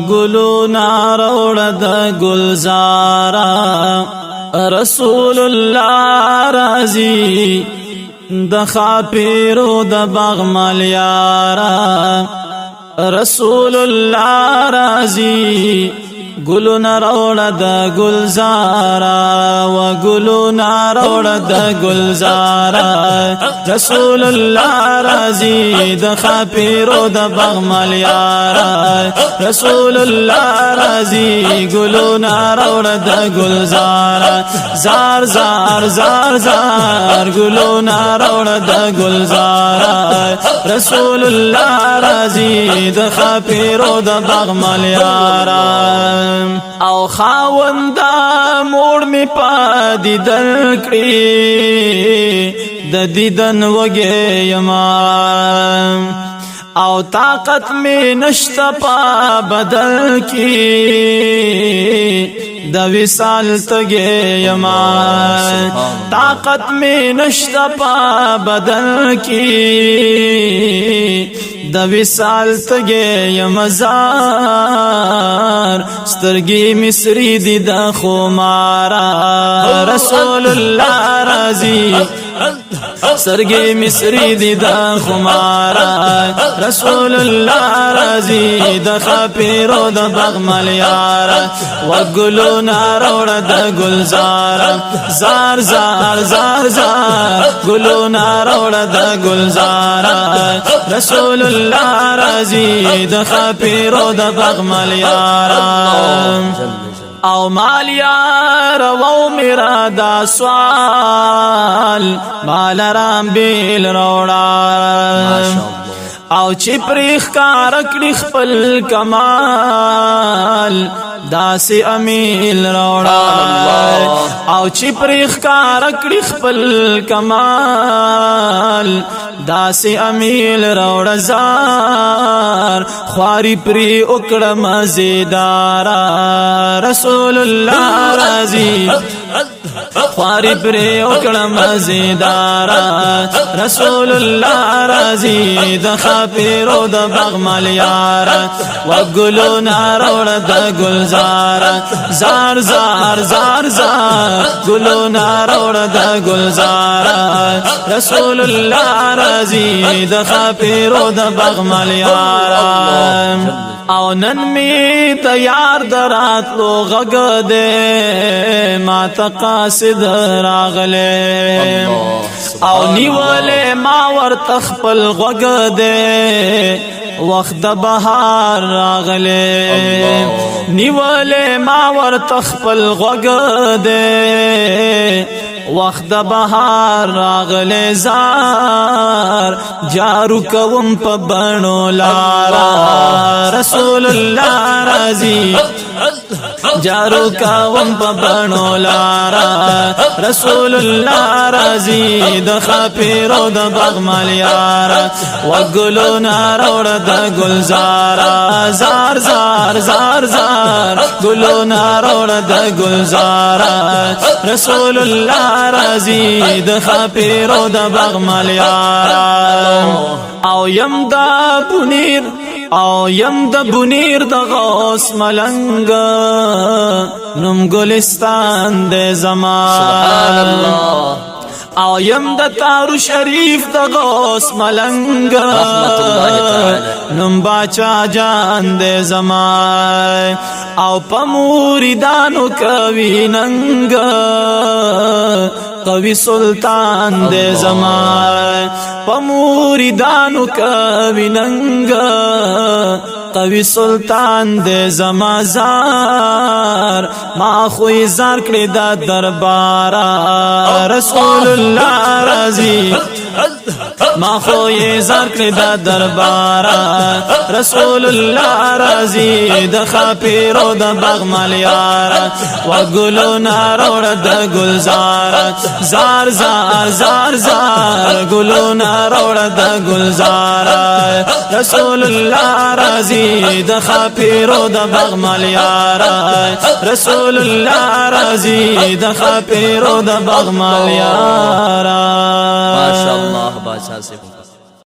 گلونا روڑ دا گلزارا رسول اللہ رازی د خاپیرو د بغمل یارا رسول اللہ رازی گلونا روڑ دا گلزارا و گلونا روڑ دا گلزارا رسول اللہ رازی د خاپیرو د بغمل یارا رسول اللہ رازی گلونا روڑ دا گلزارا زار زار زار زار گلونا روڑ دا گلزارا رسول اللہ رازی د خاپیرو د بغمل یارا او خاوندا موڑ می پا دیدن کری د دیدن وگے یما او طاقت میں نشتا پا بدل کی د وصال تگے یما طاقت میں نشتا پا بدل کی د وصال تگے یما زار سترگی مصری دی دا خمارا رسول اللہ رازی سرگی مصری دی دا خمارا رسول اللہ رازی دا خاپیرو دا بغمل یارا و گلونا روڑ دا گلزارا زار زار زار زار گلونا روڑ دا گلزارا رسول اللہ رازی دا خاپیرو دا بغمل یارا او مال یار وو میرا دا سوال مال رام بیل روڑا او چی پریخ کارکڑی خپل کمال داسی امیل روڑا او چی پریخ کارکڑی خپل کمال داسی امیل روڑا زار خواری پری اکڑ مزیدارا رسول اللہ رازی خواری پری اکڑ مزیدارا رسول اللہ رازی د خاپیرو د بغمل یارا و گلونا روڑ د گلزارا زار زار زار زار گلونا روڑ د گلزارا رسول اللہ رازی د خاپیرو د بغمل یارا او نن می تیار درات لو غگ دے ما تقاصد راغلے او نیولے ما ور تخپل غگ دے وقت بہار راغلے نیولے ما ور تخپل غگ دے وقت بہار راغلے زار جارو کوم پا بنو لارا رسول اللہ رازی جارو کوم پا بنو لارا رسول اللہ رازی د خاپیرو د بغمل یارا و گلونا روڑ د گلزارا زار زار زار زار گلونا روڑ د گلزارا رسول اللہ رازی د خاپیرو د بغمل یارا او یم دا بنیر او یم د بنیر د غوث ملنگ نم گلستان دے زمان او یم د تارو شریف د غوث ملنگ نم باچا جان دے زمان او پموری دانو کوي ننگ قوی سلطان دے زمان پموری دانو کوي ننگ قوی سلطان دے زمان زار ما خوی زار کړی دا دربارا رسول اللہ رازی ما خوی زار کړی دا دربارا رسول اللہ رازی د خاپیرو د بغمل یارا و گلونا روڑ د گلزارا زار زار زار زار گلونا روڑ د گلزارا رسول اللہ رازی د خاپیرو د بغمل یارا رسول اللہ رازی د خاپیرو د بغمل یارا ماشاءاللہ بادشاہ سے